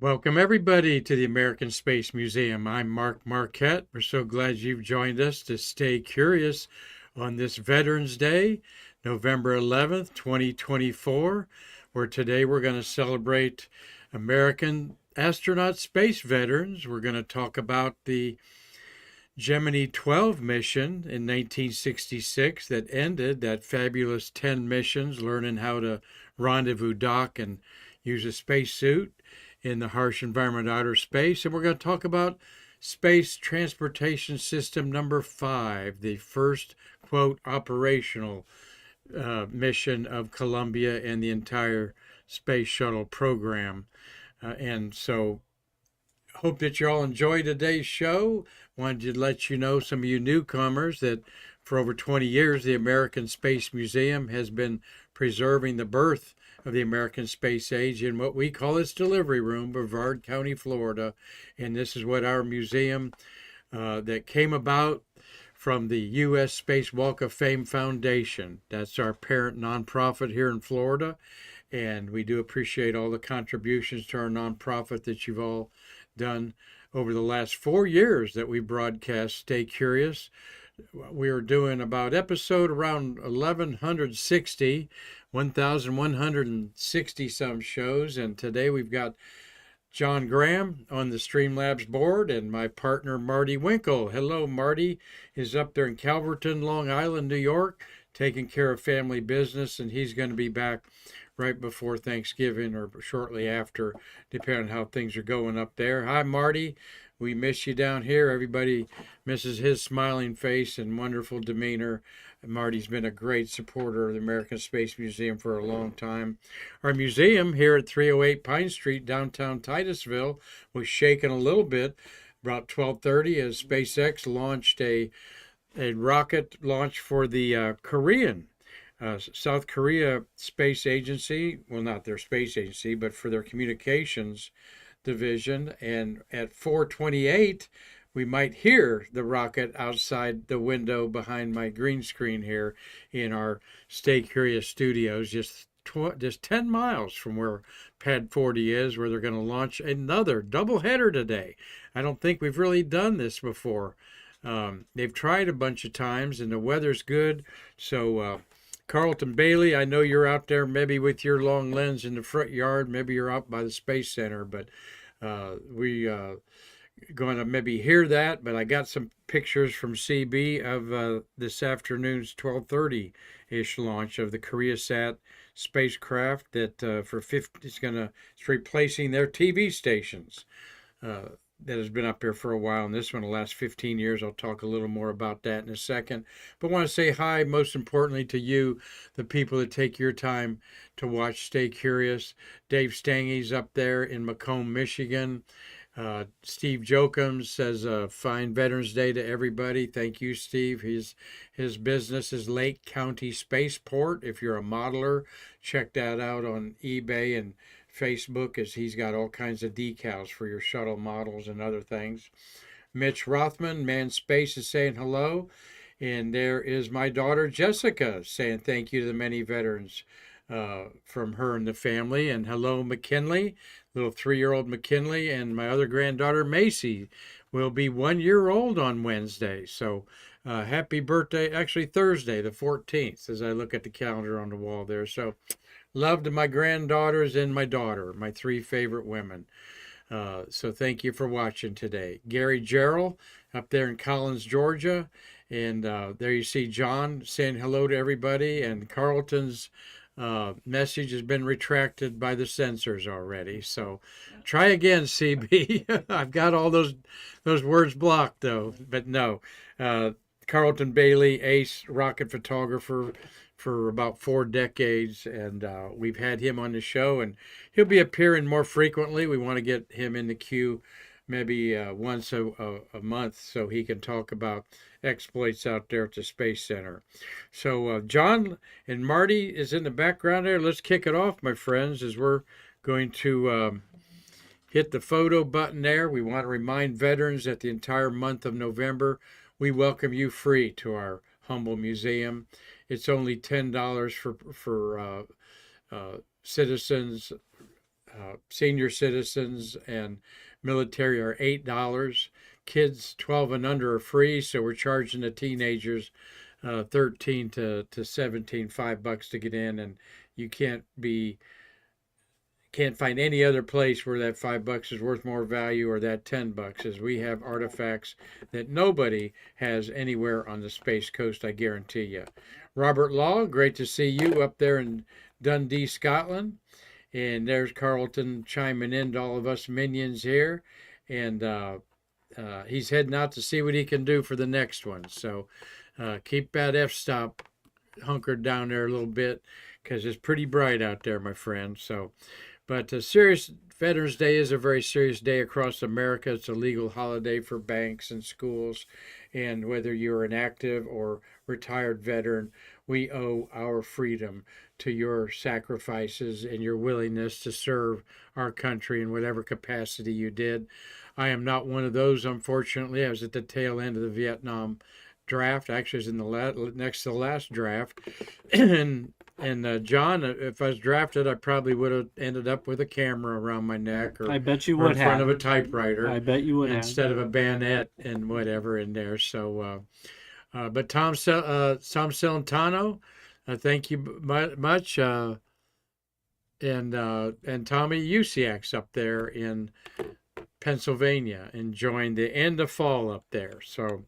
Welcome, everybody, to the American Space Museum. I'm Mark Marquette. We're so glad you've joined us to stay curious on this Veterans Day, November 11th, 2024, where today we're going to celebrate American astronaut space veterans. We're going to talk about the Gemini 12 mission in 1966 that ended that fabulous 10 missions, learning how to rendezvous dock and use a spacesuit in the harsh environment of outer space. And we're going to talk about Space Transportation System number 5, the first, quote, operational mission of Columbia and the entire Space Shuttle program. And so hope that you all enjoy today's show. Wanted to let you know, some of you newcomers, that for over 20 years, the American Space Museum has been preserving the birth of the American space age in what we call its delivery room, Brevard County, Florida. And this is what our museum that came about from the U.S. Space Walk of Fame Foundation. That's our parent nonprofit here in Florida. And we do appreciate all the contributions to our nonprofit that you've all done over the last 4 years that we broadcast Stay Curious. We are doing about episode around 1160 some shows, and today we've got John Graham on the Streamlabs board and my partner Marty Winkle. Hello, Marty is up there in Calverton, Long Island, New York, taking care of family business, and he's going to be back right before Thanksgiving or shortly after, depending on how things are going up there. Hi, Marty. We miss you down here. Everybody misses his smiling face and wonderful demeanor. Marty's been a great supporter of the American Space Museum for a long time. Our museum here at 308 Pine Street, downtown Titusville, was shaken a little bit about 12:30 as SpaceX launched a rocket launch for the Korean South Korea Space Agency. Well, not their space agency, but for their communications division. And at 4:28, we might hear the rocket outside the window behind my green screen here in our Stay Curious studios, just 10 miles from where Pad 40 is, where they're going to launch another doubleheader today. I don't think we've really done this before. They've tried a bunch of times, and the weather's good. So Carlton Bailey, I know you're out there maybe with your long lens in the front yard. Maybe you're out by the Space Center, but we going to maybe hear that. But I got some pictures from CB of this afternoon's 12:30-ish launch of the KoreaSat spacecraft that it's replacing their TV stations. That has been up here for a while, and this one will last 15 years. I'll talk a little more about that in a second. But I want to say hi, most importantly, to you, the people that take your time to watch Stay Curious. Dave Stangy's up there in Macomb, Michigan. Steve Jokums says, fine Veterans Day to everybody. Thank you, Steve. His business is Lake County Spaceport. If you're a modeler, check that out on eBay and Facebook, as he's got all kinds of decals for your shuttle models and other things. Mitch Rothman, Man Space, is saying hello. And there is my daughter Jessica saying thank you to the many veterans from her and the family. And hello, McKinley, little 3-year-old McKinley. And my other granddaughter Macy will be 1 year old on Wednesday. So happy birthday, actually Thursday, the 14th, as I look at the calendar on the wall there. So love to my granddaughters and my daughter, my 3 favorite women. So thank you for watching today. Gary Gerald up there in Collins, Georgia. And there you see John saying hello to everybody. And Carlton's message has been retracted by the censors already. So try again, CB. I've got all those words blocked, though. But no. Carlton Bailey, ace rocket photographer for about 4 decades, and we've had him on the show, and he'll be appearing more frequently. We want to get him in the queue maybe once a month so he can talk about exploits out there at the Space Center. So John and Marty is in the background there. Let's kick it off, my friends, as we're going to hit the photo button there. We want to remind veterans that the entire month of November, we welcome you free to our humble museum. It's only $10 for citizens senior citizens and military are $8. Kids 12 and under are free, so we're charging the teenagers 13 to 17, $5 to get in, and you can't find any other place where that $5 is worth more value, or that $10, as we have artifacts that nobody has anywhere on the Space Coast, I guarantee you. Robert Law, great to see you up there in Dundee, Scotland. And there's Carlton chiming in to all of us minions here. And he's heading out to see what he can do for the next one. So keep that f-stop hunkered down there a little bit, because it's pretty bright out there, my friend. So, but serious Veterans Day is a very serious day across America. It's a legal holiday for banks and schools. And whether you're an active or retired veteran, we owe our freedom to your sacrifices and your willingness to serve our country in whatever capacity you did. I am not one of those, unfortunately. I was at the tail end of the Vietnam draft. Actually, I was in the next to the last draft. And John, if I was drafted, I probably would have ended up with a camera around my neck, or I bet you or would in front have. of a typewriter. I bet you would have. Instead of a bayonet and whatever in there. So, but Tom Celentano, thank you much, and Tommy Usiak's up there in Pennsylvania, enjoying the end of fall up there. So.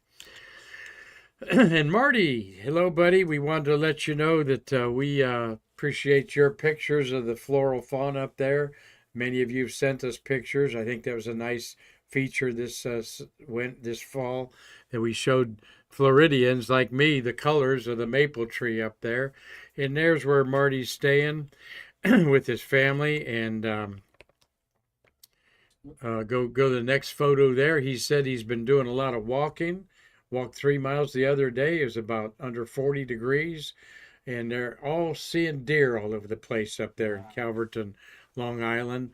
And Marty, hello, buddy. We wanted to let you know that we appreciate your pictures of the floral fauna up there. Many of you have sent us pictures. I think that was a nice feature this fall, that we showed Floridians like me the colors of the maple tree up there. And there's where Marty's staying with his family. And go to the next photo there. He said he's been doing a lot of walking. Walked 3 miles the other day. It was about under 40 degrees. And they're all seeing deer all over the place up there in Calverton, Long Island.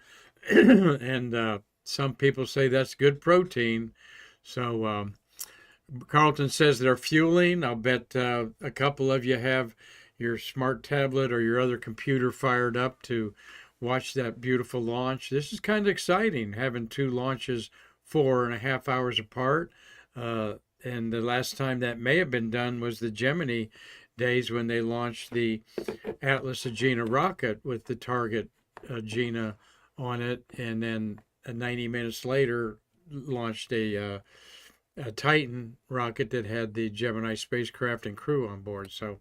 And some people say that's good protein. So Carlton says they're fueling. I'll bet a couple of you have your smart tablet or your other computer fired up to watch that beautiful launch. This is kind of exciting, having two launches 4.5 hours apart. And the last time that may have been done was the Gemini days, when they launched the Atlas Agena rocket with the target Agena on it, and then 90 minutes later launched a Titan rocket that had the Gemini spacecraft and crew on board. So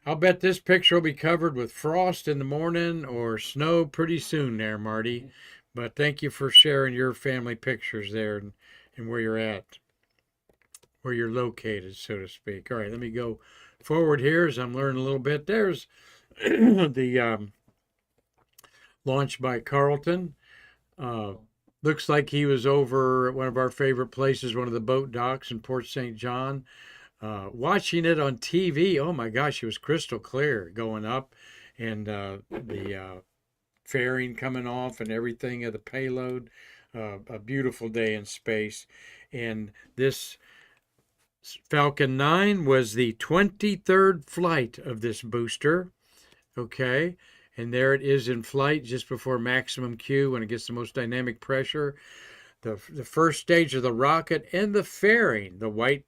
I'll bet this picture will be covered with frost in the morning or snow pretty soon there, Marty. But thank you for sharing your family pictures there and where you're at, where you're located, so to speak. All right, let me go forward here as I'm learning a little bit. There's the launch by Carlton. Looks like he was over at one of our favorite places, one of the boat docks in Port St. John, watching it on TV. Oh my gosh, it was crystal clear going up, and the fairing coming off and everything of the payload. A beautiful day in space. And this Falcon 9 was the 23rd flight of this booster. Okay. And there it is in flight just before maximum Q, when it gets the most dynamic pressure. The first stage of the rocket and the fairing, the white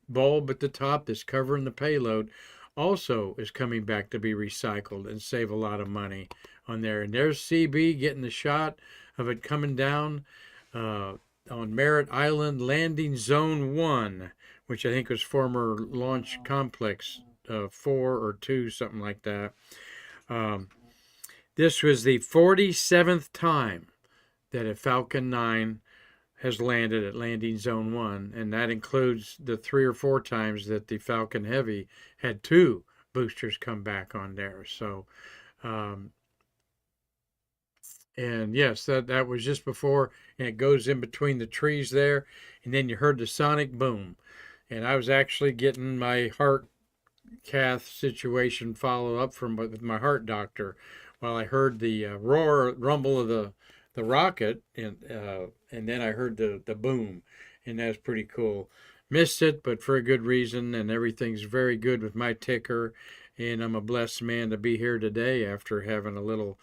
bulb at the top that's covering the payload, also is coming back to be recycled and save a lot of money on there. And there's CB getting the shot of it coming down on Merritt Island, landing zone 1, which I think was former Launch Complex 4 or 2, something like that. This was the 47th time that a Falcon 9 has landed at landing zone 1, and that includes the 3 or 4 times that the Falcon Heavy had 2 boosters come back on there. So, and yes, that was just before, and it goes in between the trees there, and then you heard the sonic boom. And I was actually getting my heart cath situation follow up with my heart doctor, while I heard the rumble of the rocket, and then I heard the boom, and that's pretty cool. Missed it, but for a good reason, and everything's very good with my ticker, and I'm a blessed man to be here today after having a little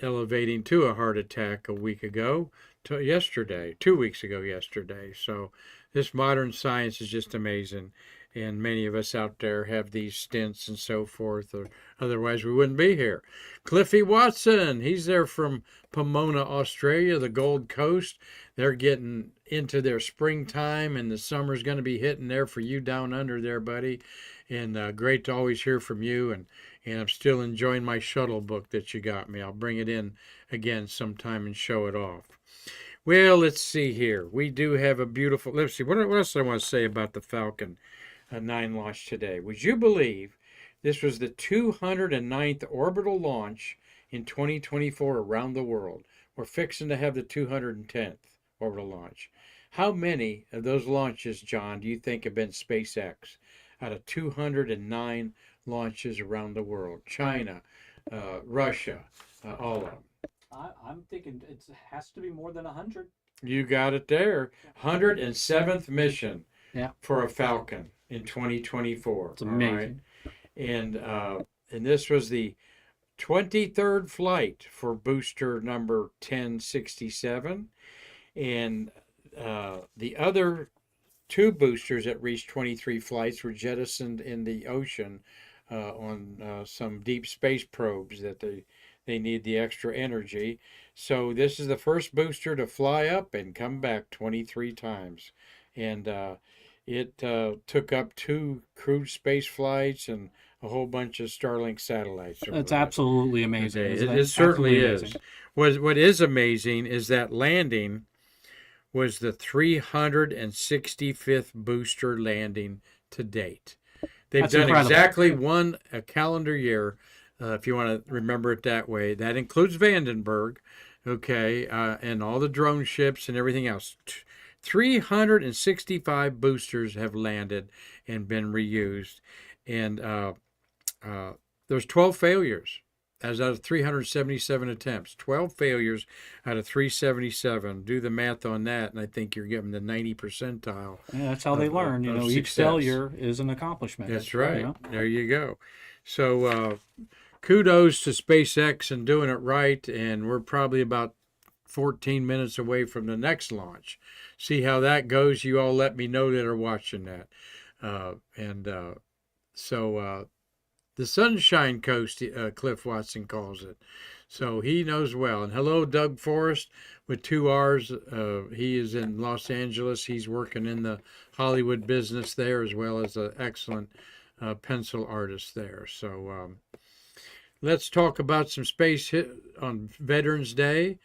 elevating to a heart attack a week ago, to yesterday, 2 weeks ago yesterday. So this modern science is just amazing. And many of us out there have these stents and so forth, or otherwise we wouldn't be here. Cliffy Watson, he's there from Pomona, Australia, the Gold Coast. They're getting into their springtime, and the summer's going to be hitting there for you down under there, buddy. And great to always hear from you. And I'm still enjoying my Shuttle book that you got me. I'll bring it in again sometime and show it off. Well, let's see here. We do have a beautiful, let's see, what else I want to say about the Falcon 9 launch today. Would you believe this was the 209th orbital launch in 2024 around the world? We're fixing to have the 210th orbital launch. How many of those launches, John, do you think have been SpaceX out of 209 launches around the world? China, Russia, all of them. I'm thinking it has to be more than 100. You got it there. 107th mission Yeah. for a Falcon in 2024. It's amazing. All right? And this was the 23rd flight for booster number 1067. And the other two boosters that reached 23 flights were jettisoned in the ocean on some deep space probes that they need the extra energy. So this is the first booster to fly up and come back 23 times. And it took up 2 crewed space flights and a whole bunch of Starlink satellites. That's absolutely amazing. It certainly is. What is amazing is that landing was the 365th booster landing to date. They've done incredible. Exactly one a calendar year, if you want to remember it that way. That includes Vandenberg, okay, and all the drone ships and everything else. 365 boosters have landed and been reused, and there's 12 failures as out of 377 attempts. 12 failures out of 377. Do the math on that, and I think you're getting the 90 percentile. Yeah, that's how they learn. Each failure is an accomplishment. That's right. There you go. So kudos to SpaceX and doing it right, and we're probably about 14 minutes away from the next launch. See how that goes. You all let me know that are watching that. So the Sunshine Coast, Cliff Watson calls it. So he knows well. And hello, Doug Forrest with 2 R's. He is in Los Angeles. He's working in the Hollywood business there, as well as an excellent pencil artist there. So let's talk about some space on Veterans Day,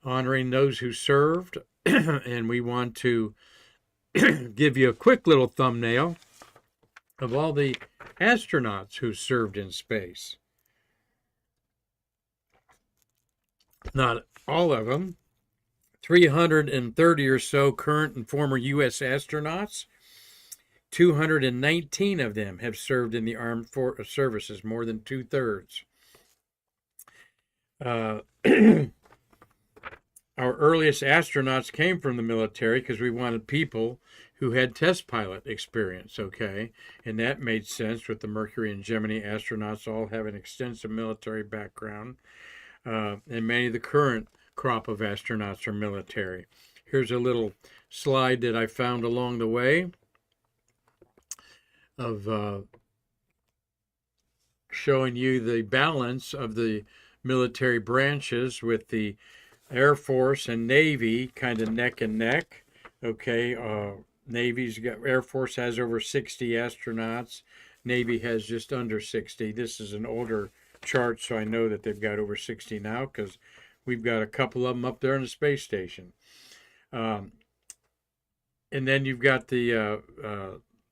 honoring those who served. And we want to give you a quick little thumbnail of all the astronauts who served in space. Not all of them. 330 or so current and former U.S. astronauts. 219 of them have served in the armed services, more than 2/3. Our earliest astronauts came from the military because we wanted people who had test pilot experience, okay? And that made sense with the Mercury and Gemini astronauts all have an extensive military background. And many of the current crop of astronauts are military. Here's a little slide that I found along the way of showing you the balance of the military branches with the Air Force and Navy kind of neck and neck. Okay, Air Force has over 60 astronauts. Navy has just under 60. This is an older chart, so I know that they've got over 60 now because we've got a couple of them up there in the space station. And then you've got the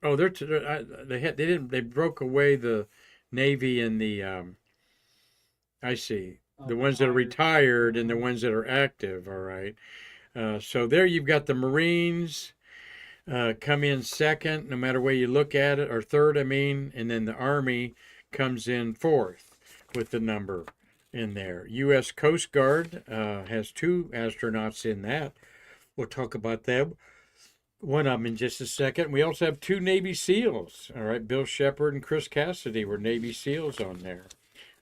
they broke away the Navy and the I see. The ones that are retired and the ones that are active, all right. So there you've got the Marines come in second, no matter where you look at it, or third, and then the Army comes in fourth with the number in there. U.S. Coast Guard has 2 astronauts in that. We'll talk about them. One of them in just a second. We also have 2 Navy SEALs, all right. Bill Shepard and Chris Cassidy were Navy SEALs on there.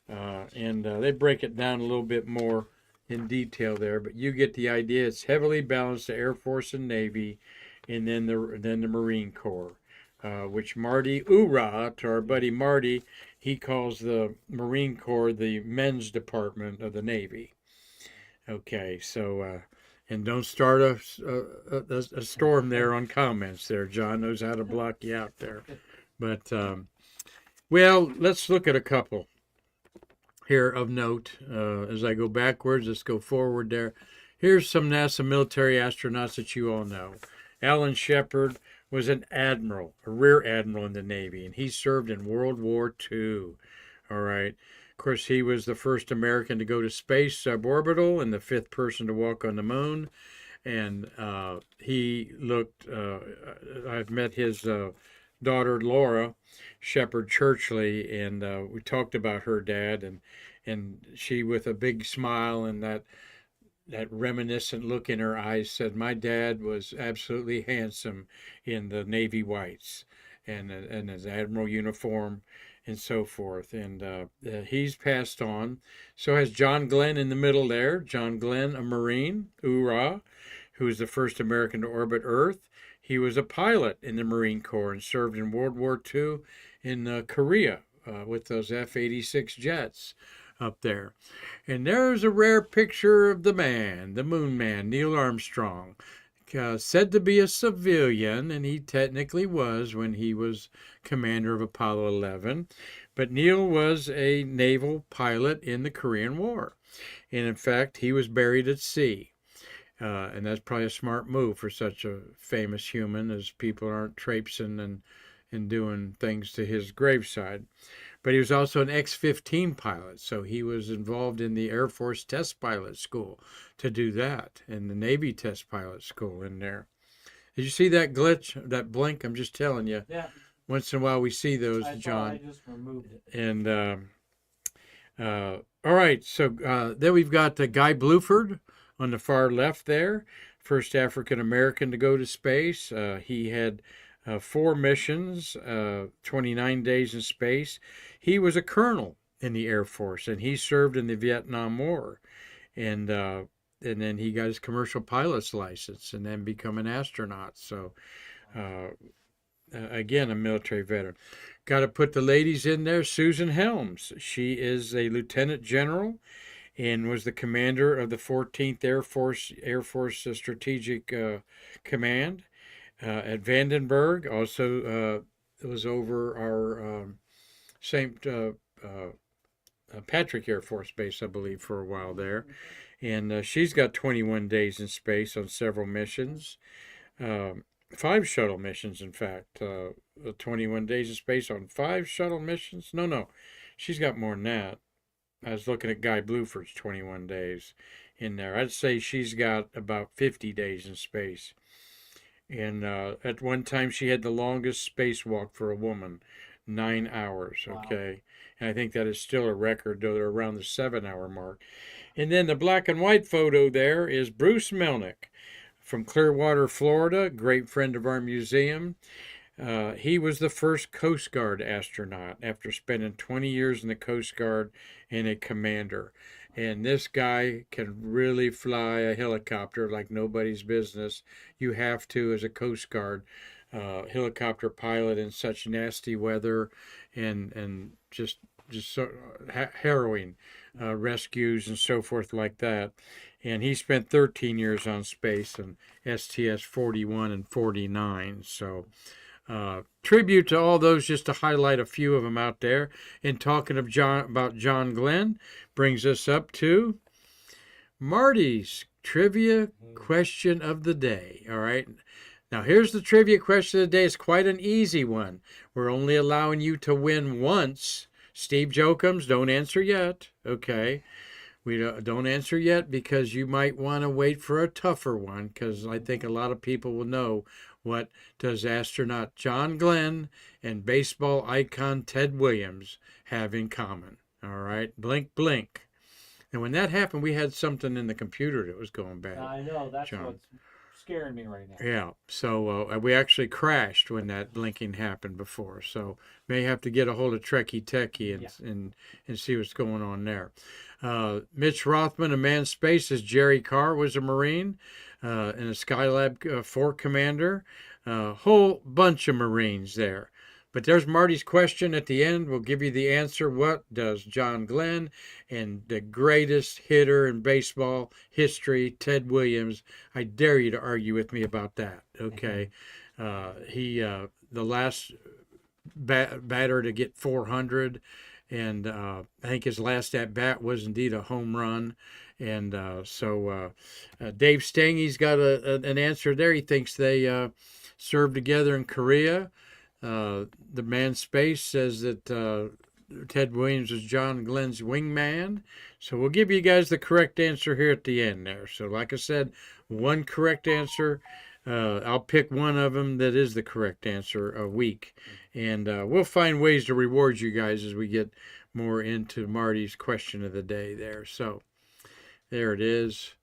and they break it down a little bit more in detail there, but you get the idea. It's heavily balanced the Air Force and Navy, and then the Marine Corps, which Marty, oorah, to our buddy Marty, he calls the Marine Corps the men's department of the Navy. Okay, so and don't start a storm there on comments there. John knows how to block you out there. But well, let's look at a couple here of note. As I go backwards, let's go forward there. Here's some NASA military astronauts that you all know. Alan Shepard was an admiral, a rear admiral in the Navy, and he served in World War II. All right. Of course, he was the first American to go to space suborbital and the 5th person to walk on the moon. And he looked, I've met his daughter, Laura Shepard Churchley, and we talked about her dad, and she, with a big smile and that reminiscent look in her eyes, said, "My dad was absolutely handsome in the Navy whites and his admiral uniform and so forth." And he's passed on. So has John Glenn in the middle there. John Glenn, a Marine, oorah, who was the first American to orbit Earth. He was a pilot in the Marine Corps and served in World War II in Korea with those F-86 jets up there. And there's a rare picture of the man, the moon man, Neil Armstrong, said to be a civilian, and he technically was when he was commander of Apollo 11. But Neil was a naval pilot in the Korean War. And in fact, he was buried at sea. And that's probably a smart move for such a famous human, as people aren't traipsing and doing things to his graveside. But he was also an X-15 pilot, so he was involved in the Air Force Test Pilot School to do that, and the Navy Test Pilot School in there. Did you see that glitch, that blink? I'm just telling you. Yeah. Once in a while we see those, John. I just removed it. And all right, so then we've got Guy Bluford on the far left there, first African American to go to space. He had 4 missions, 29 days in space. He was a colonel in the Air Force, and he served in the Vietnam War. And then he got his commercial pilot's license and then become an astronaut. So, again, a military veteran. Got to put the ladies in there. Susan Helms. She is a lieutenant general and was the commander of the 14th Air Force Strategic Command. At Vandenberg, also was over our St. Patrick Air Force Base, I believe, for a while there. And she's got 21 days in space on several missions. 5 shuttle missions, in fact. 21 days in space on 5 shuttle missions? No. She's got more than that. I was looking at Guy Bluford's 21 days in there. I'd say she's got about 50 days in space. And at one time, she had the longest spacewalk for a woman, 9 hours, okay? Wow. And I think that is still a record, though they're around the 7-hour mark. And then the black and white photo there is Bruce Melnick from Clearwater, Florida, great friend of our museum. He was the first Coast Guard astronaut after spending 20 years in the Coast Guard and a commander. And this guy can really fly a helicopter like nobody's business. You have to, as a Coast Guard helicopter pilot, in such nasty weather and just so harrowing rescues and so forth like that. And he spent 13 years on space and STS 41 and 49. So tribute to all those, just to highlight a few of them out there. And talking of about John Glenn brings us up to Marty's trivia question of the day. All right. Now, here's the trivia question of the day. It's quite an easy one. We're only allowing you to win once. Steve Jokums, don't answer yet. Okay. We don't answer yet because you might want to wait for a tougher one, because I think a lot of people will know what does astronaut John Glenn and baseball icon Ted Williams have in common. All right, blink, blink. And when that happened, we had something in the computer that was going bad. I know, that's John. what's scaring me right now. Yeah, so we actually crashed when that blinking happened before, so may have to get a hold of Trekkie Techie and see what's going on there. Mitch Rothman, a manned space, as Jerry Carr was a Marine and a Skylab 4 commander. Whole bunch of Marines there. But there's Marty's question at the end. We'll give you the answer. What does John Glenn and the greatest hitter in baseball history, Ted Williams, I dare you to argue with me about that, okay? He, the last batter to get 400, and I think his last at-bat was indeed a home run. And so Dave Stangy's got an answer there. He thinks they served together in Korea. The man space says that Ted Williams was John Glenn's wingman. So we'll give you guys the correct answer here at the end there. So like I said, one correct answer. I'll pick one of them that is the correct answer a week. And we'll find ways to reward you guys as we get more into Marty's question of the day there. So there it is.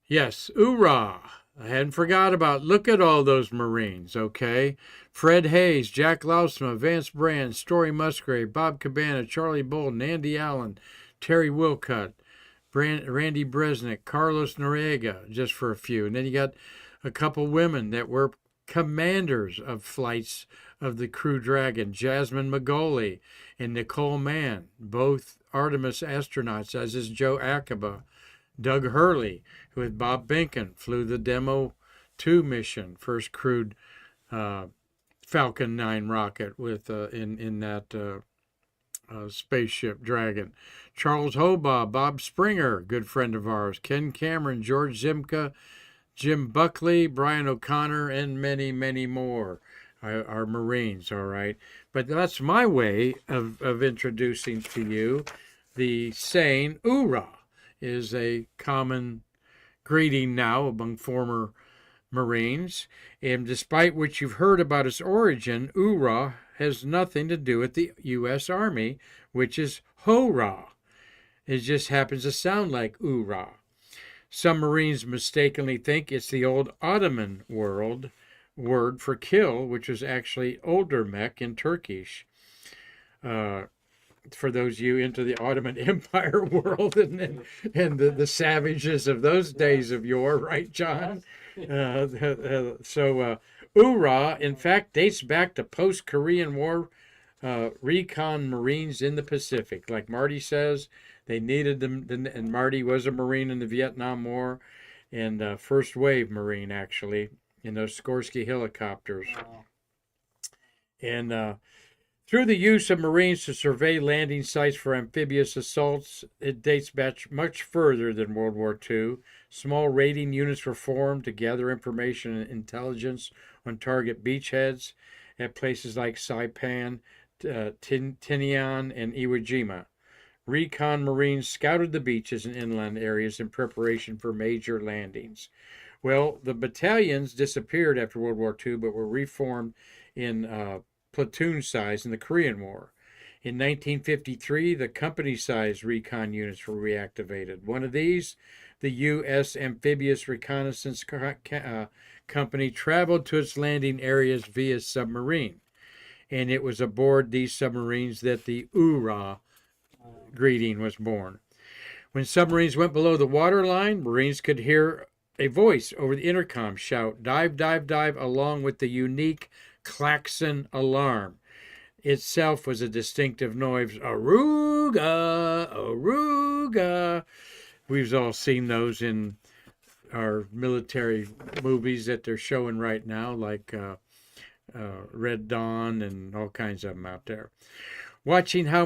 Yes, oorah. I hadn't forgot about, look at all those Marines, okay? Fred Hayes, Jack Lausma, Vance Brand, Story Musgrave, Bob Cabana, Charlie Bolden, Andy Allen, Terry Wilcutt, Randy Bresnick, Carlos Noriega, just for a few. And then you got a couple women that were commanders of flights of the Crew Dragon, Jasmine Magoli and Nicole Mann, both Artemis astronauts, as is Joe Acaba. Doug Hurley, who with Bob Behnken flew the Demo 2 mission, first crewed Falcon 9 rocket with in that spaceship Dragon. Charles Hobaugh, Bob Springer, good friend of ours, Ken Cameron, George Zimka, Jim Buckley, Brian O'Connor, and many, many more are Marines, all right? But that's my way of introducing to you the saying, oorah, is a common greeting now among former Marines. And despite what you've heard about its origin, oorah has nothing to do with the U.S. Army, which is hurrah. It just happens to sound like oorah. Some Marines mistakenly think it's the old Ottoman word for kill, which was actually Oldermek in Turkish. For those of you into the Ottoman Empire world and the savages of those days of yore, right, John? So oorah, in fact, dates back to post-Korean War recon Marines in the Pacific. Like Marty says, they needed them, and Marty was a Marine in the Vietnam War, and first wave Marine, actually, in those Skorsky helicopters. And through the use of Marines to survey landing sites for amphibious assaults, it dates back much further than World War II. Small raiding units were formed to gather information and intelligence on target beachheads at places like Saipan, Tinian, and Iwo Jima. Recon Marines scouted the beaches and inland areas in preparation for major landings. Well, the battalions disappeared after World War II, but were reformed in platoon size in the Korean War. In 1953, the company-sized recon units were reactivated. One of these, the U.S. Amphibious Reconnaissance Company, traveled to its landing areas via submarine. And it was aboard these submarines that the oorah greeting was born. When submarines went below the waterline, Marines could hear a voice over the intercom shout, "Dive, dive, dive," along with the unique klaxon alarm. Itself was a distinctive noise, "Aruga, Aruga." We've all seen those in our military movies that they're showing right now, like Red Dawn and all kinds of them out there. Watching how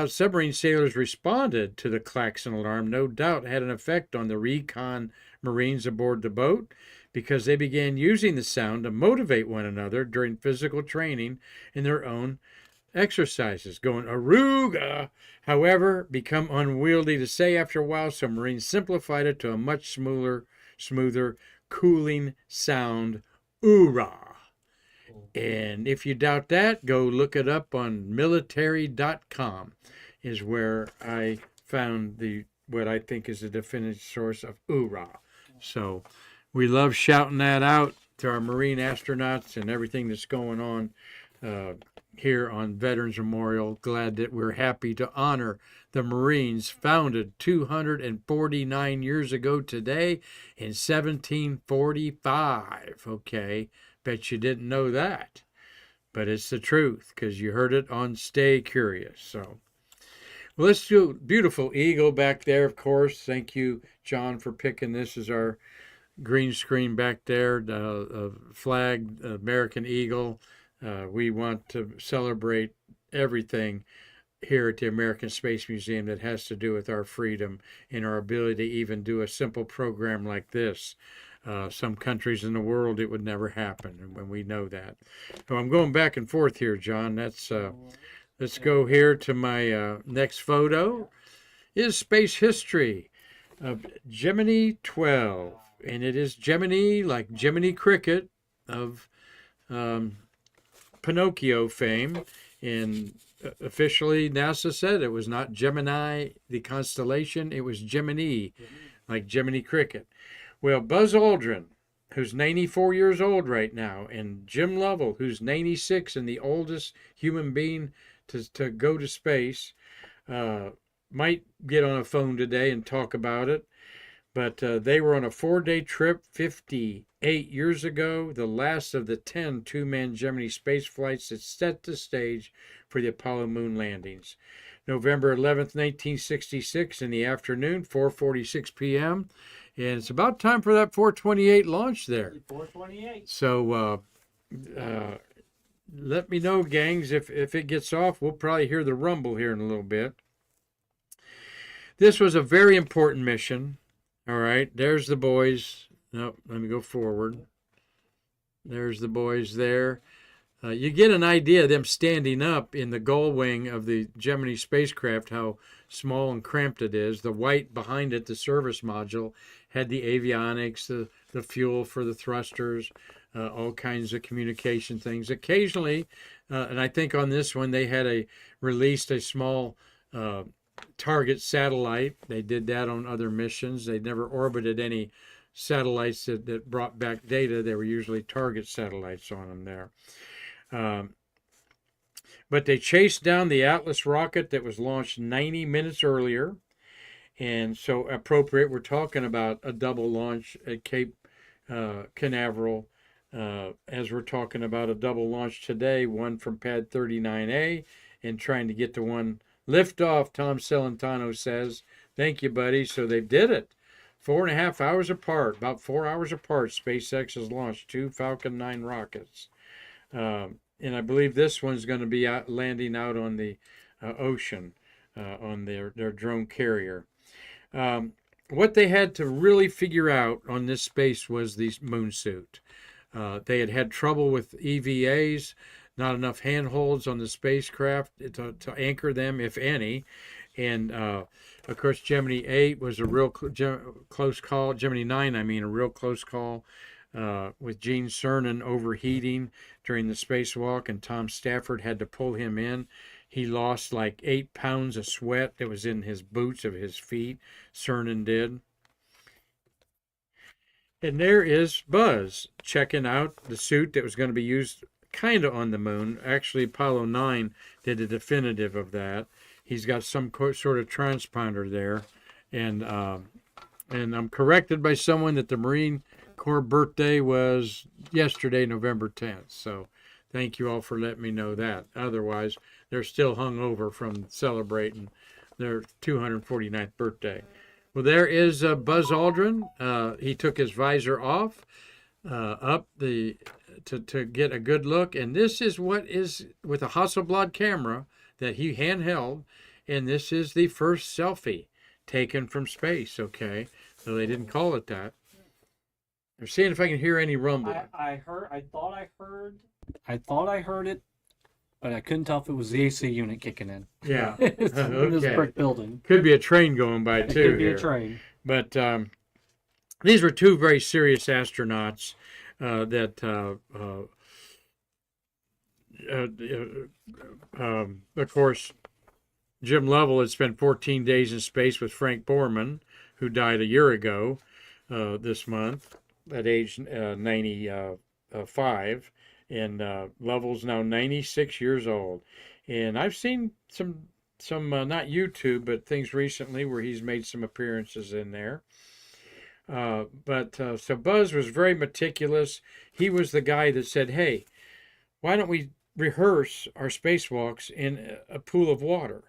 submarine sailors responded to the klaxon alarm no doubt had an effect on the recon Marines aboard the boat, because they began using the sound to motivate one another during physical training in their own exercises. Going "Aruga," however, become unwieldy to say after a while, so Marines simplified it to a much smoother, cooling sound, oorah. And if you doubt that, go look it up on military.com is where I found what I think is the definitive source of oorah. So we love shouting that out to our Marine astronauts and everything that's going on here on Veterans Memorial. Glad that we're happy to honor the Marines, founded 249 years ago today in 1745. Okay, bet you didn't know that, but it's the truth because you heard it on Stay Curious. So, well, let's do beautiful eagle back there, of course. Thank you, John, for picking this as our green screen back there, flag, American eagle. We want to celebrate everything here at the American Space Museum that has to do with our freedom and our ability to even do a simple program like this. Some countries in the world, it would never happen, and we know that. So I'm going back and forth here, John. Let's go here to my next photo. Is space history of Gemini XII. And it is Gemini, like Jiminy Cricket of Pinocchio fame. And officially, NASA said it was not Gemini, the constellation, it was Gemini, like Jiminy Cricket. Well, Buzz Aldrin, who's 94 years old right now, and Jim Lovell, who's 96 and the oldest human being to go to space, might get on a phone today and talk about it. But they were on a 4-day trip 58 years ago, the last of the 10 two-man Gemini space flights that set the stage for the Apollo moon landings. November 11th, 1966 in the afternoon, 4:46 p.m. And it's about time for that 428 launch there. 428. So let me know, gangs, if it gets off. We'll probably hear the rumble here in a little bit. This was a very important mission. All right, there's the boys. Nope, let me go forward. There's the boys there. You get an idea of them standing up in the gull wing of the Gemini spacecraft, how small and cramped it is. The white behind it, the service module, had the avionics, the fuel for the thrusters, all kinds of communication things. Occasionally, and I think on this one, they had released a small target satellite. They did that on other missions. They never orbited any satellites that brought back data. They were usually target satellites on them there. But they chased down the Atlas rocket that was launched 90 minutes earlier. And so appropriate, we're talking about a double launch at Cape Canaveral, as we're talking about a double launch today, one from Pad 39A and trying to get to one liftoff, Tom Celentano says. Thank you, buddy. So they did it. 4.5 hours apart, about 4 hours apart, SpaceX has launched 2 Falcon 9 rockets. And I believe this one's going to be landing out on the ocean on their drone carrier. What they had to really figure out on this space was the moon suit. They had trouble with EVAs, not enough handholds on the spacecraft to anchor them, if any. And, of course, Gemini 8 was a real close call. Gemini 9, I mean, a real close call with Gene Cernan overheating during the spacewalk, and Tom Stafford had to pull him in. He lost like 8 pounds of sweat that was in his boots of his feet. Cernan did. And there is Buzz checking out the suit that was going to be used kind of on the moon. Actually, Apollo 9 did a definitive of that. He's got some sort of transponder there. And I'm corrected by someone that the Marine Corps birthday was yesterday, November 10th. So thank you all for letting me know that. Otherwise, they're still hung over from celebrating their 249th birthday. Well, there is Buzz Aldrin. He took his visor off to get a good look. And this is what is with a Hasselblad camera that he handheld. And this is the first selfie taken from space, okay? So they didn't call it that. I'm seeing if I can hear any rumble. I thought I heard it, but I couldn't tell if it was the AC unit kicking in. Yeah. It's in this brick building. Could be a train going by, too. It could be a train. But these were 2 very serious astronauts that, of course, Jim Lovell had spent 14 days in space with Frank Borman, who died a year ago this month. at age 95, and Lovell's now 96 years old. And I've seen some not YouTube, but things recently where he's made some appearances in there. So Buzz was very meticulous. He was the guy that said, "Hey, why don't we rehearse our spacewalks in a pool of water?"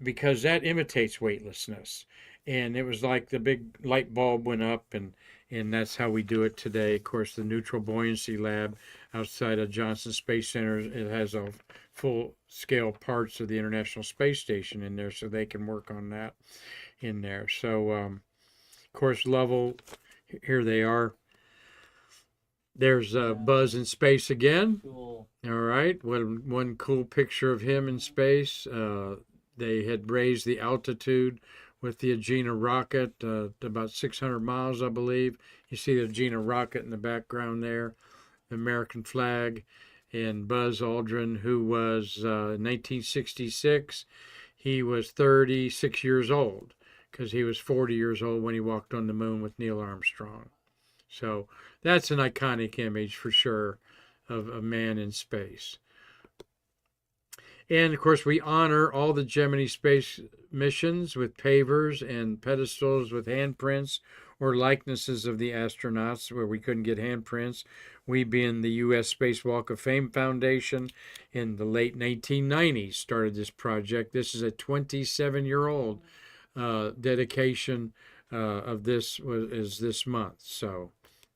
Because that imitates weightlessness. And it was like the big light bulb went up, and that's how we do it today. Of course, the Neutral Buoyancy Lab outside of Johnson Space Center, it has a full scale parts of the International Space Station in there, so they can work on that in there. So, of course, Lovell, here they are. There's Buzz in space again. Cool. All right, one cool picture of him in space. They had raised the altitude with the Agena rocket to about 600 miles, I believe. You see the Agena rocket in the background there, the American flag, and Buzz Aldrin, who was in 1966, he was 36 years old, because he was 40 years old when he walked on the moon with Neil Armstrong. So that's an iconic image for sure of a man in space. And of course, we honor all the Gemini space missions with pavers and pedestals with handprints or likenesses of the astronauts where we couldn't get handprints. We, being the U.S. Space Walk of Fame Foundation in the late 1990s, started this project. This is a 27-year-old dedication of this is this month. So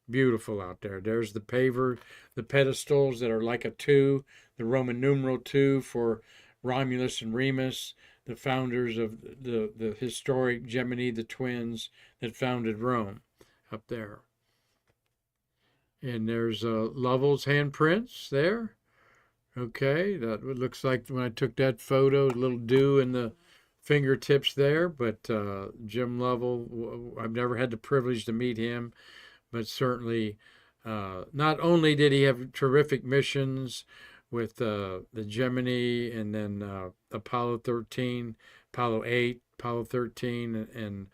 beautiful out there. There's the paver, the pedestals that are like a 2, the Roman numeral 2 for Romulus and Remus, the founders of the historic Gemini, the twins that founded Rome up there. And there's Lovell's handprints there. Okay, that looks like when I took that photo, a little dew in the fingertips there. But Jim Lovell, I've never had the privilege to meet him, but certainly not only did he have terrific missions with the Gemini and then Apollo 13, Apollo 8, Apollo 13, and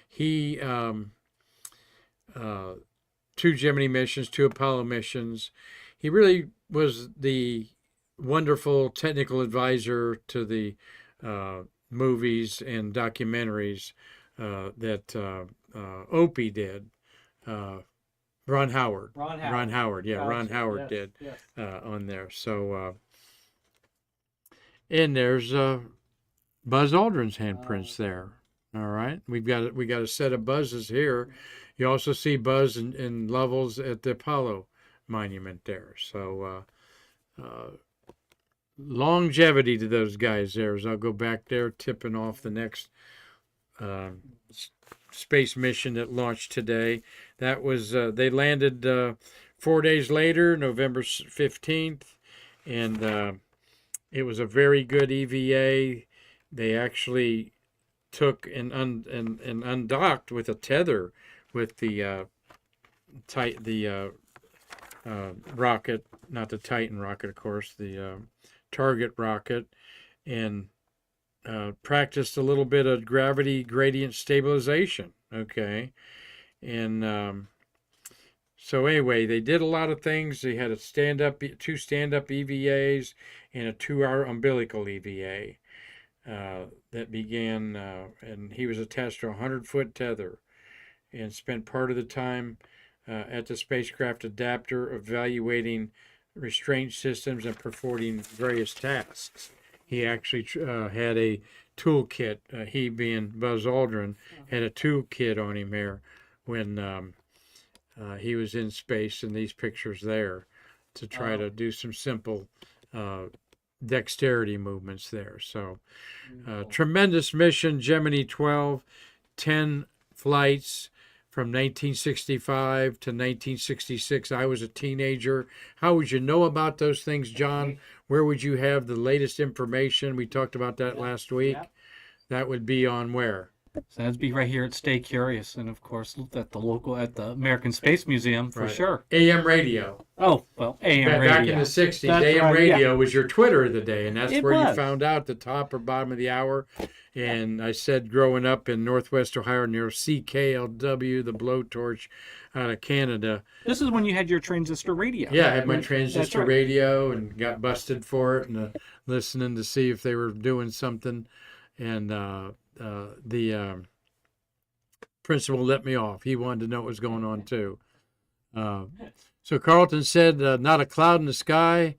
he 2 Gemini missions, 2 Apollo missions. He really was the wonderful technical advisor to the movies and documentaries that Opie did. Ron Howard. Ron Howard. Yeah, gotcha. Ron Howard yes, did yes. On there. So, and there's Buzz Aldrin's handprints there. All right, we got a set of Buzzes here. You also see Buzz and Lovell's at the Apollo monument there. So, longevity to those guys there. As I'll go back there, tipping off the next space mission that launched today. That was they landed 4 days later, November 15th, and it was a very good EVA. They actually took and undocked with a tether with the rocket, not the Titan rocket, of course, the Target rocket, and practiced a little bit of gravity gradient stabilization. Okay, and so anyway, they did a lot of things. They had 2 stand-up EVAs and a 2-hour umbilical EVA that began, and he was attached to a 100-foot tether and spent part of the time at the spacecraft adapter evaluating restraint systems and performing various tasks. He actually had a toolkit. He, being Buzz Aldrin, had a toolkit on him here when he was in space in these pictures there to try to do some simple dexterity movements there. So tremendous mission, Gemini 12, 10 flights from 1965 to 1966. I was a teenager. How would you know about those things, John? Where would you have the latest information? We talked about that last week. That would be on where? So that'd be right here at Stay Curious, and of course at the American Space Museum for Right. sure. AM radio. Oh well, AM radio. Back in the 60s, That's AM right, yeah. radio was your Twitter of the day, and that's It where you was. found out the top or bottom of the hour. And I said growing up in Northwest Ohio near CKLW, the blowtorch out of Canada. This is when you had your transistor radio. Yeah, I had my That's transistor right. radio and got busted for it, and listening to see if they were doing something. And the principal let me off. He wanted to know what was going on too. So Carlton said, not a cloud in the sky.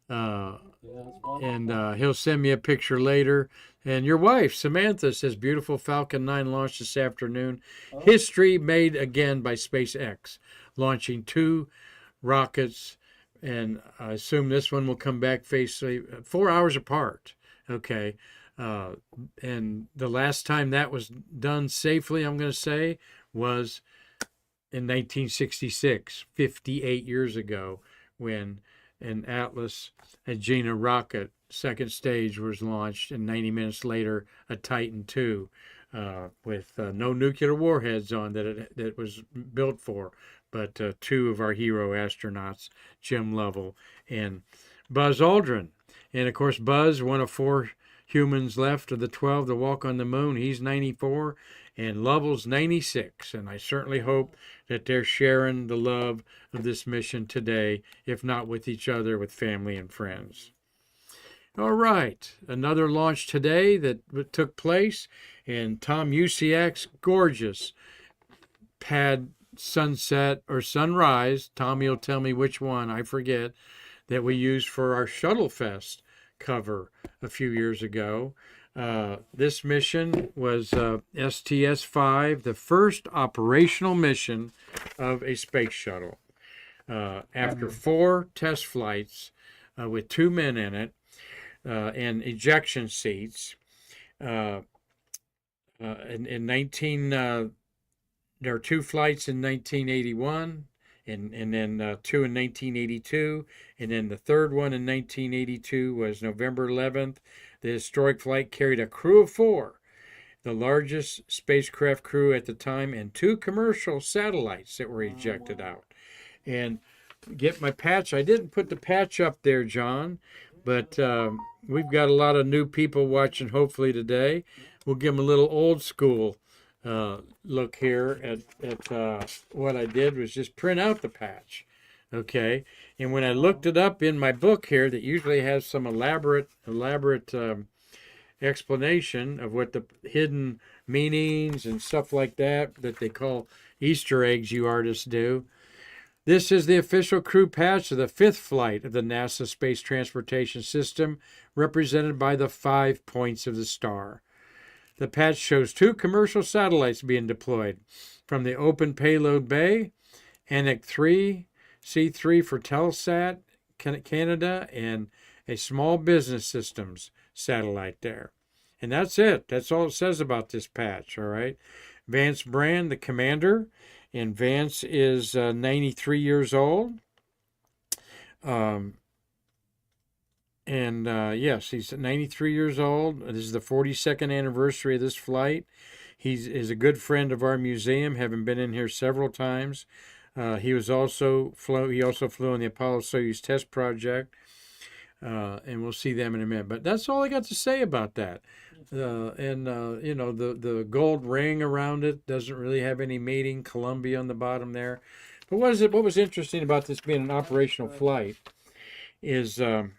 And he'll send me a picture later. And your wife, Samantha, says, beautiful Falcon 9 launched this afternoon. Oh. History made again by SpaceX, launching 2 rockets. And I assume this one will come back 4 hours apart. Okay. And the last time that was done safely, I'm going to say, was in 1966, 58 years ago, when an Atlas Agena rocket second stage was launched, and 90 minutes later a Titan II with no nuclear warheads on that it was built for, but 2 of our hero astronauts, Jim Lovell and Buzz Aldrin. And of course, Buzz, one of 4 humans left of the 12 to walk on the moon. He's 94, and Lovell's 96. And I certainly hope that they're sharing the love of this mission today, if not with each other, with family and friends. All right, another launch today that took place, and Tom Usiak's gorgeous pad sunset or sunrise, Tommy will tell me which one, I forget, that we used for our Shuttle Fest cover a few years ago. This mission was STS-5, the first operational mission of a space shuttle. After 4 test flights with 2 men in it and ejection seats, there are 2 flights in 1981, and then 2 in 1982, and then the third one in 1982 was November 11th. The historic flight carried a crew of 4, the largest spacecraft crew at the time, and 2 commercial satellites that were ejected out. And get my patch. I didn't put the patch up there, John, but we've got a lot of new people watching hopefully today. We'll give them a little old school look here at what I did was just print out the patch. Okay, and when I looked it up in my book here, that usually has some elaborate explanation of what the hidden meanings and stuff like that they call Easter eggs, you artists do. This is the official crew patch of the 5th flight of the NASA Space Transportation System, represented by the 5 points of the star. The patch shows 2 commercial satellites being deployed from the Open Payload Bay, Anik 3, C3 for Telesat Canada, and a small business systems satellite there. And that's it. That's all it says about this patch, all right? Vance Brand, the commander, and Vance is 93 years old. Yes, he's 93 years old. This is the 42nd anniversary of this flight. He is a good friend of our museum, having been in here several times. He also flew on the Apollo-Soyuz test project, and we'll see them in a minute. But that's all I got to say about that. The gold ring around it doesn't really have any meaning. Columbia on the bottom there. But what was interesting about this being an operational flight is, I'll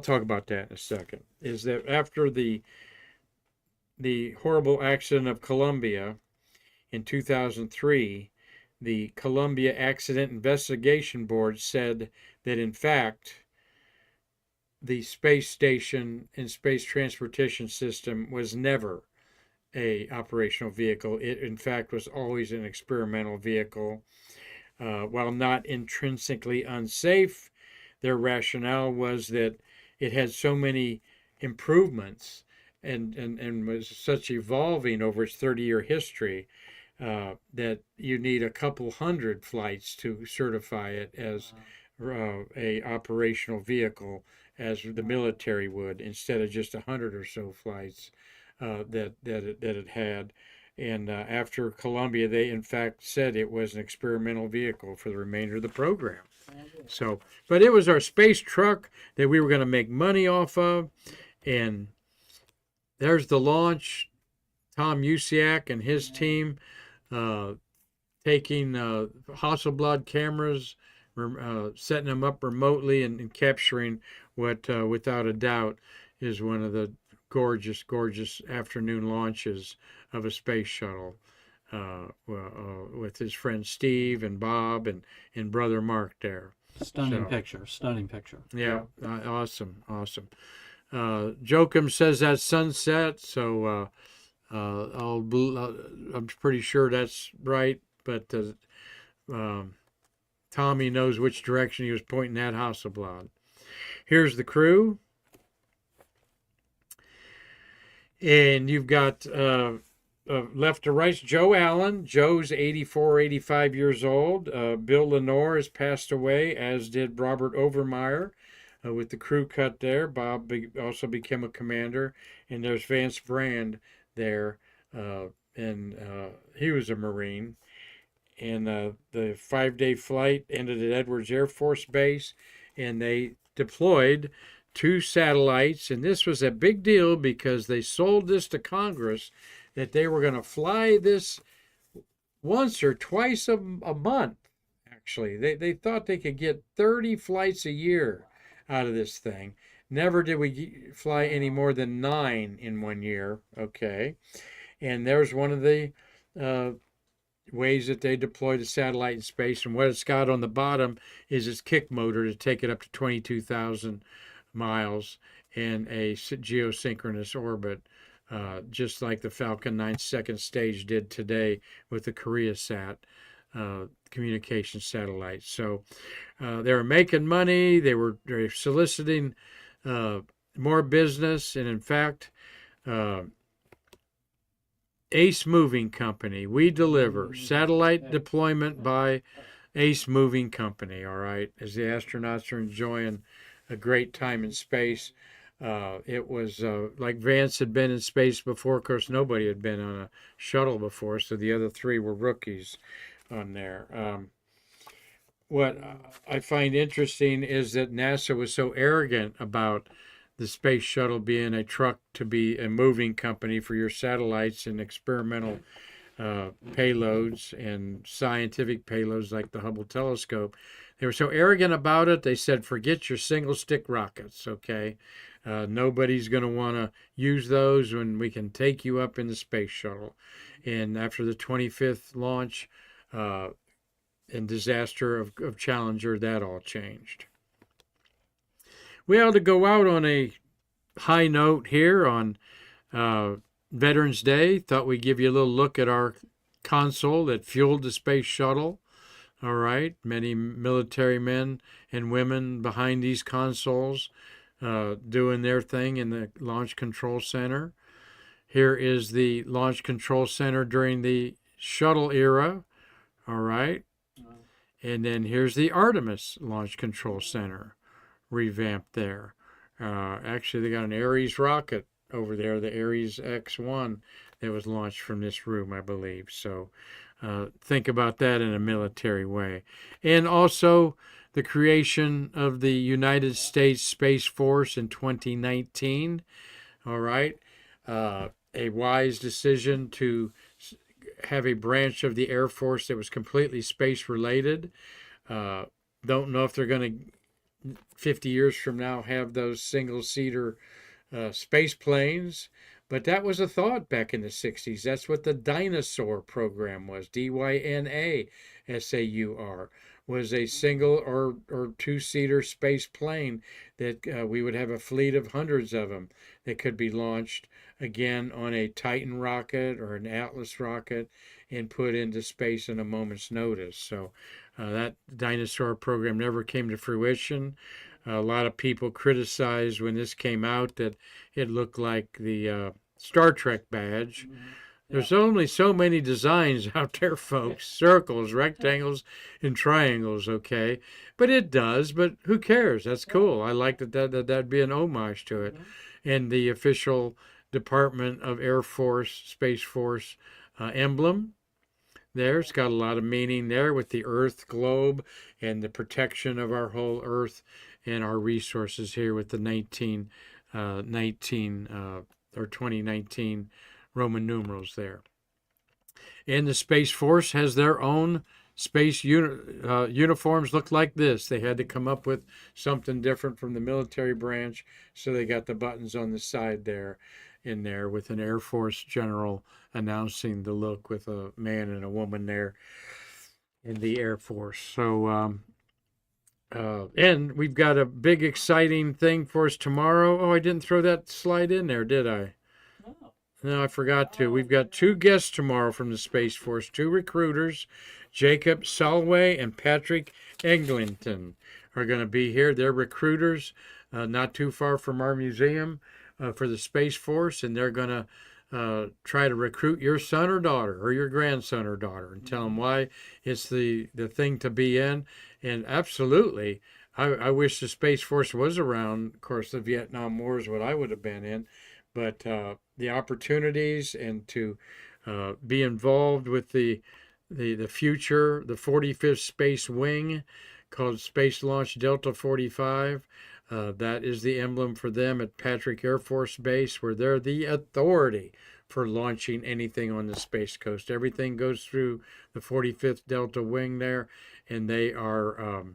talk about that in a second, is that after the horrible accident of Columbia in 2003, the Columbia Accident Investigation Board said that, in fact, the space station and space transportation system was never a operational vehicle. It, in fact, was always an experimental vehicle. While not intrinsically unsafe, their rationale was that it had so many improvements and was such evolving over its 30-year history that you need a couple hundred flights to certify it as a operational vehicle, as the military would, instead of just 100 or so flights that it had. And after Columbia, they in fact said it was an experimental vehicle for the remainder of the program. So, but it was our space truck that we were going to make money off of. And there's the launch. Tom Usiak and his team taking Hasselblad cameras, setting them up remotely and capturing what, without a doubt, is one of the gorgeous, gorgeous afternoon launches of a space shuttle with his friend Steve and Bob and brother Mark there. Stunning picture. Yeah, awesome. Joachim says that's sunset, so I'm pretty sure that's right, but Tommy knows which direction he was pointing at Hasselblad. Here's the crew. And you've got left to right, Joe Allen. Joe's 84, 85 years old. Bill Lenore has passed away, as did Robert Overmeyer. With the crew cut there, Bob also became a commander. And there's Vance Brand there, and he was a Marine. And the 5-day flight ended at Edwards Air Force Base, and they deployed 2 satellites. And this was a big deal because they sold this to Congress, that they were going to fly this once or twice a month. Actually, they thought they could get 30 flights a year out of this thing. Never did we fly any more than 9 in 1 year. Okay. And there's one of the ways that they deployed a satellite in space. And what it's got on the bottom is its kick motor to take it up to 22,000 miles in a geosynchronous orbit, just like the Falcon 9 second stage did today with the KoreaSat communication satellite. So they were making money. They were soliciting more business. And in fact, Ace Moving Company, we deliver satellite deployment by Ace Moving Company, all right, as the astronauts are enjoying a great time in space. It was like Vance had been in space before. Of course, nobody had been on a shuttle before, so the other 3 were rookies on there. What I find interesting is that NASA was so arrogant about the space shuttle being a truck to be a moving company for your satellites and experimental payloads and scientific payloads like the Hubble telescope. They were so arrogant about it, they said, forget your single stick rockets, okay? Nobody's going to want to use those when we can take you up in the space shuttle. And after the 25th launch and disaster of Challenger, that all changed. We ought to go out on a high note here on Veterans Day. Thought we'd give you a little look at our console that fueled the space shuttle. All right, many military men and women behind these consoles doing their thing in the Launch Control Center. Here is the Launch Control Center during the shuttle era. All right. And then here's the Artemis Launch Control Center, revamped there. Actually, they got an Ares rocket over there, the Ares X1, that was launched from this room, I believe. So think about that in a military way. And also the creation of the United States Space Force in 2019. All right. A wise decision to have a branch of the Air Force that was completely space related. Don't know if they're going to 50 years from now have those single-seater space planes, but that was a thought back in the 60s. That's what the Dinosaur program was, DYNASAUR, was a single or 2-seater space plane that we would have a fleet of hundreds of them that could be launched again on a Titan rocket or an Atlas rocket and put into space in a moment's notice. So that Dinosaur program never came to fruition. A lot of people criticized when this came out that it looked like the Star Trek badge. Mm-hmm. There's only so many designs out there, folks. Circles, rectangles, and triangles, okay? But it does, but who cares? That's cool. I like that'd be an homage to it. Mm-hmm. And the official Department of Air Force, Space Force emblem there. It's got a lot of meaning there with the Earth globe and the protection of our whole Earth and our resources here with the 2019 Roman numerals there. And the Space Force has their own space uniforms look like this. They had to come up with something different from the military branch, so they got the buttons on the side there, in there with an Air Force general announcing the look with a man and a woman there in the Air Force. So, and we've got a big exciting thing for us tomorrow. Oh, I didn't throw that slide in there, did I? No, I forgot to. We've got 2 guests tomorrow from the Space Force, 2 recruiters, Jacob Solway and Patrick Eglinton are going to be here. They're recruiters not too far from our museum for the Space Force, and they're going to try to recruit your son or daughter or your grandson or daughter and tell them why it's the thing to be in. And absolutely, I wish the Space Force was around. Of course, the Vietnam War is what I would have been in. But the opportunities and to be involved with the future, the 45th Space Wing called Space Launch Delta 45, that is the emblem for them at Patrick Air Force Base, where they're the authority for launching anything on the Space Coast. Everything goes through the 45th Delta Wing there, and they are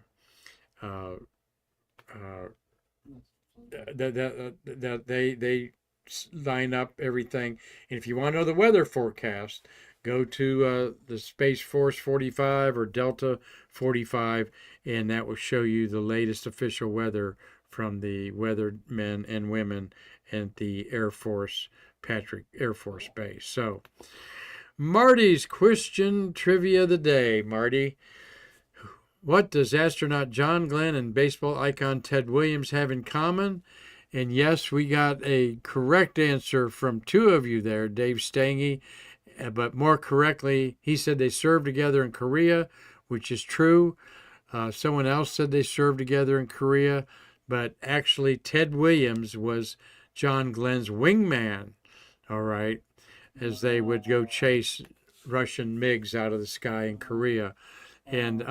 they line up everything. And if you want to know the weather forecast, go to the Space Force 45 or Delta 45, and that will show you the latest official weather from the weathermen and women at the Air Force, Patrick Air Force Base. So, Marty's question trivia of the day. Marty, what does astronaut John Glenn and baseball icon Ted Williams have in common? And yes, we got a correct answer from 2 of you there, Dave Stange, but more correctly, he said they served together in Korea, which is true. Someone else said they served together in Korea, but actually Ted Williams was John Glenn's wingman, all right, as they would go chase Russian MiGs out of the sky in Korea. And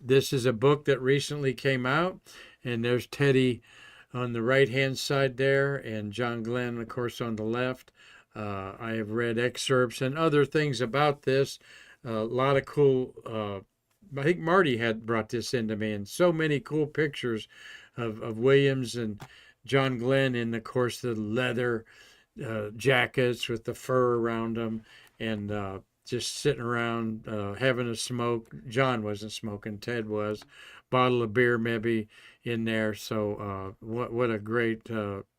this is a book that recently came out, and there's Teddy on the right-hand side there, and John Glenn, of course, on the left. I have read excerpts and other things about this. A lot of cool, I think Marty had brought this into me, and so many cool pictures of Williams and John Glenn in, of course, the leather jackets with the fur around them, and just sitting around having a smoke. John wasn't smoking, Ted was. Bottle of beer maybe in there. So what a great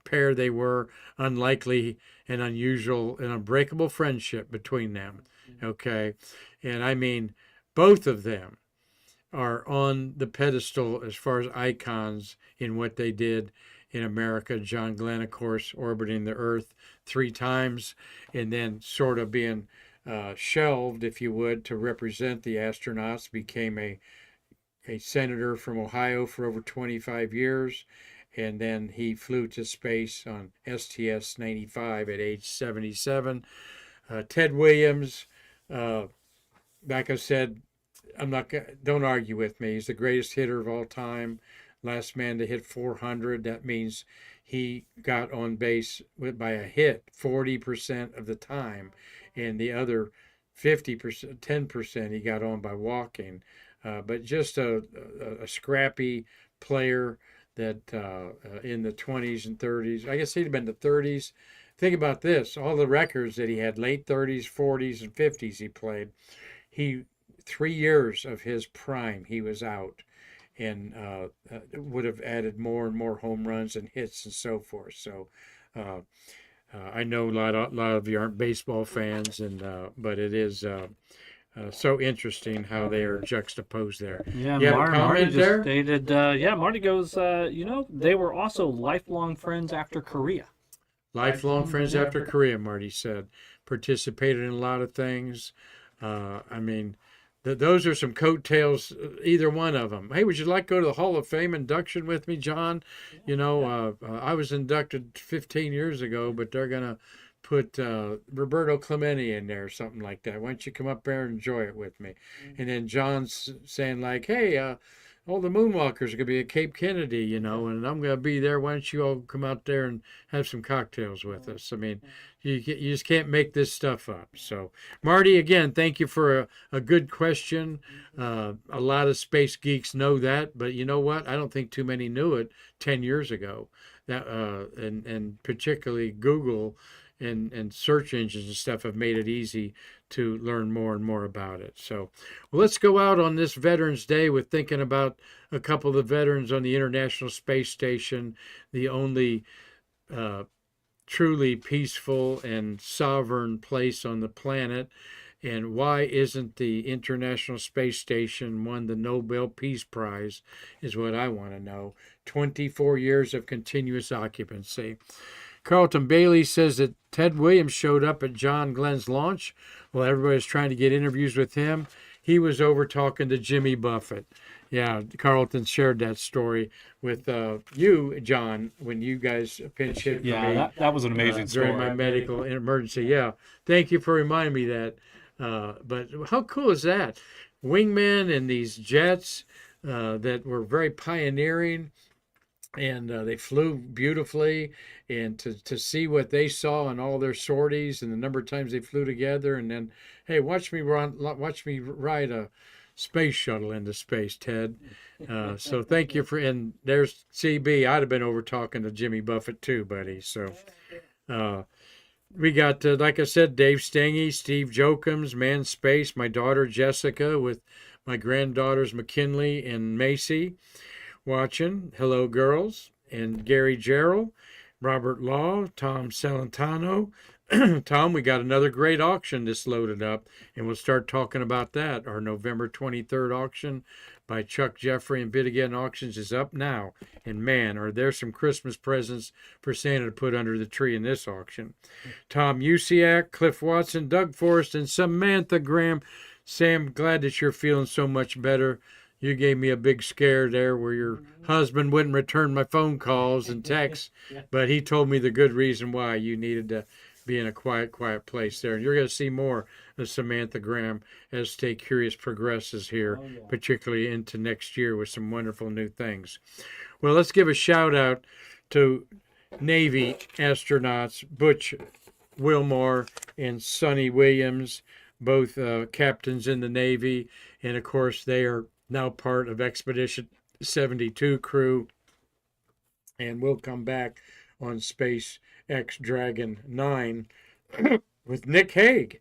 pair they were. Unlikely and unusual and unbreakable friendship between them. Okay. And I mean, both of them are on the pedestal as far as icons in what they did in America. John Glenn, of course, orbiting the Earth 3 times and then sort of being shelved, if you would, to represent the astronauts, became a senator from Ohio for over 25 years, and then he flew to space on STS-95 at age 77. Ted Williams, like I said, don't argue with me. He's the greatest hitter of all time, last man to hit 400. That means he got on base by a hit 40% of the time, and the other 50%, 10% he got on by walking. But just a scrappy player that in the 20s and 30s, I guess he'd have been the 30s. Think about this, all the records that he had, late 30s, 40s, and 50s he played. 3 years of his prime, he was out, and would have added more and more home runs and hits and so forth. So I know a lot of you aren't baseball fans, but it is so interesting how they are juxtaposed there. Yeah, you have a Marty comment just there? stated, Marty goes, they were also lifelong friends after Korea. Lifelong friends after Korea, Marty said. Participated in a lot of things. I mean, those are some coattails, either one of them. Hey, would you like to go to the Hall of Fame induction with me, John? You know, I was inducted 15 years ago, but they're going to put Roberto Clemente in there or something like that. Why don't you come up there and enjoy it with me? And then John's saying like, hey, all the moonwalkers are going to be at Cape Kennedy, you know, and I'm going to be there. Why don't you all come out there and have some cocktails with us? I mean, you just can't make this stuff up. So, Marty, again, thank you for a good question. A lot of space geeks know that, but you know what? I don't think too many knew it 10 years ago. That and particularly Google and search engines and stuff have made it easy to learn more and more about it. So, well, let's go out on this Veterans Day with thinking about a couple of the veterans on the International Space Station, the only truly peaceful and sovereign place on the planet. And why isn't the International Space Station won the Nobel Peace Prize is what I want to know. 24 years of continuous occupancy. Carlton Bailey says that Ted Williams showed up at John Glenn's launch. Well, everybody's trying to get interviews with him. He was over talking to Jimmy Buffett. Yeah, Carlton shared that story with you, John, when you guys pinch hit for me. Yeah, that was an amazing story. During my medical emergency. Yeah, thank you for reminding me that. But how cool is that? Wingmen and these jets that were very pioneering, and they flew beautifully, and to see what they saw in all their sorties and the number of times they flew together, and then, hey, watch me ride a space shuttle into space, Ted. So thank you for, and there's CB. I'd have been over talking to Jimmy Buffett too, buddy. So we got, like I said, Dave Stengy, Steve Jokums, Man Space, my daughter Jessica with my granddaughters McKinley and Macy watching. Hello, girls. And Gary Gerald, Robert Law, Tom Celentano. Tom, we got another great auction that's loaded up, and we'll start talking about that. Our November 23rd auction by Chuck Jeffrey and Bid Again Auctions is up now. And man, are there some Christmas presents for Santa to put under the tree in this auction. Tom Usiak, Cliff Watson, Doug Forrest, and Samantha Graham. Sam, glad that you're feeling so much better. You gave me a big scare there where your husband wouldn't return my phone calls and texts, but he told me the good reason why you needed to be in a quiet place there. And you're going to see more of Samantha Graham as Stay Curious progresses here, particularly into next year with some wonderful new things. Well, let's give a shout out to Navy astronauts Butch Wilmore and Sonny Williams, both captains in the Navy. And of course, they are now part of Expedition 72 crew. And we'll come back on Space X Dragon 9 with Nick Hague.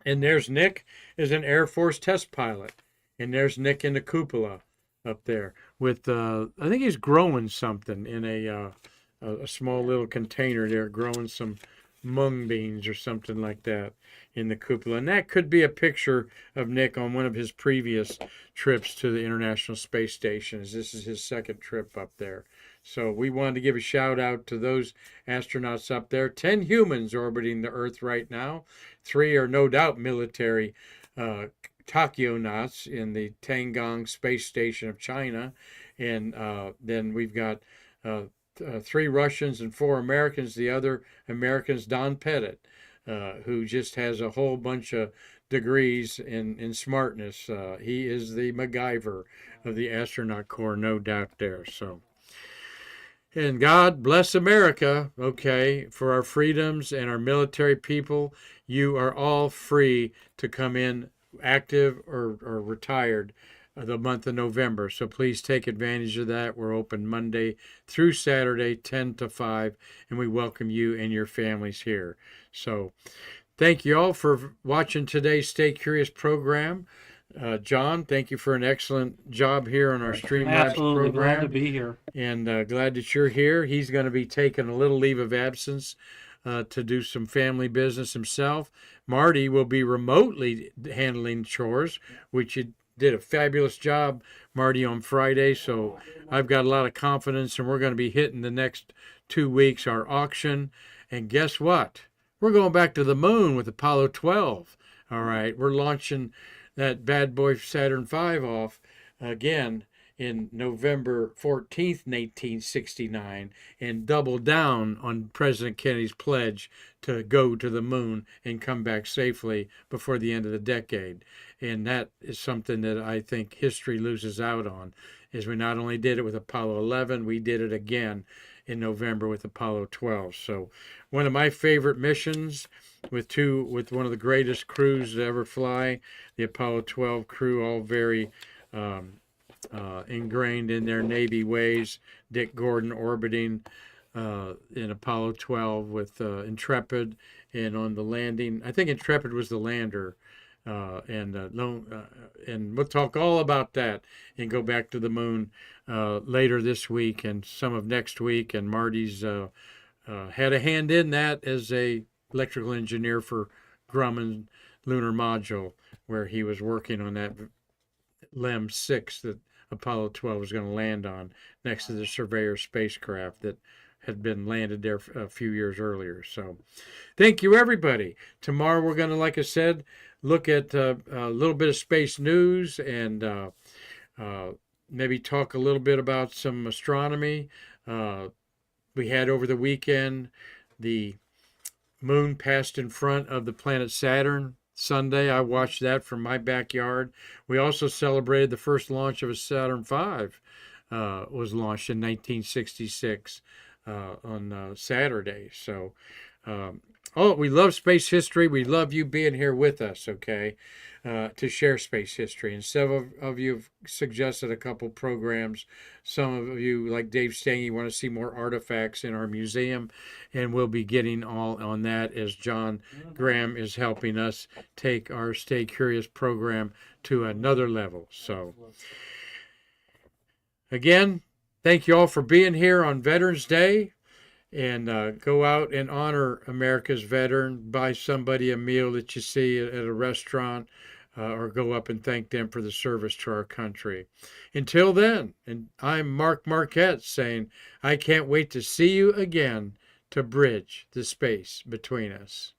And there's Nick as an Air Force test pilot. And there's Nick in the cupola up there with, I think he's growing something in a small little container there, growing some mung beans or something like that in the cupola. And that could be a picture of Nick on one of his previous trips to the International Space Station. This is his second trip up there. So we wanted to give a shout out to those astronauts up there. 10 humans orbiting the Earth right now. 3 are no doubt military tachionauts in the Tiangong Space Station of China. And then we've got 3 Russians and 4 Americans. The other American's Don Pettit, who just has a whole bunch of degrees in smartness. He is the MacGyver of the astronaut corps, no doubt there. So, and God bless America, okay, for our freedoms and our military people. You are all free to come in active or retired the month of November. So please take advantage of that. We're open Monday through Saturday, 10 to 5, and we welcome you and your families here. So thank you all for watching today's Stay Curious program. John, thank you for an excellent job here on our Streamlabs program. Glad to be here. And glad that you're here. He's going to be taking a little leave of absence to do some family business himself. Marty will be remotely handling chores, which you did a fabulous job, Marty, on Friday. So I've got a lot of confidence, and we're going to be hitting the next 2 weeks our auction. And guess what? We're going back to the moon with Apollo 12. All right, we're launching that bad boy Saturn V off again in November 14th, 1869, and doubled down on President Kennedy's pledge to go to the moon and come back safely before the end of the decade. And that is something that I think history loses out on, is we not only did it with Apollo 11, we did it again in November with Apollo 12. So one of my favorite missions with one of the greatest crews to ever fly, the Apollo 12 crew, all very ingrained in their Navy ways. Dick Gordon orbiting in Apollo 12 with Intrepid, and on the landing, I think Intrepid was the lander. And we'll talk all about that and go back to the moon later this week and some of next week. And Marty's had a hand in that as a electrical engineer for Grumman lunar module, where he was working on that LEM 6 that Apollo 12 was going to land on next to the Surveyor spacecraft that had been landed there a few years earlier. So thank you, everybody. Tomorrow we're going to, like I said, look at a little bit of space news and maybe talk a little bit about some astronomy. We had over the weekend the moon passed in front of the planet Saturn. Sunday, I watched that from my backyard. We also celebrated the first launch of a Saturn V. Was launched in 1966 on Saturday. So, we love space history. We love you being here with us, okay, to share space history. And several of you have suggested a couple programs. Some of you, like Dave Stange, want to see more artifacts in our museum, and we'll be getting all on that as John Graham is helping us take our Stay Curious program to another level. So, again, thank you all for being here on Veterans Day. And go out and honor America's veteran. Buy somebody a meal that you see at a restaurant, or go up and thank them for the service to our country. Until then, and I'm Mark Marquette saying, I can't wait to see you again to bridge the space between us.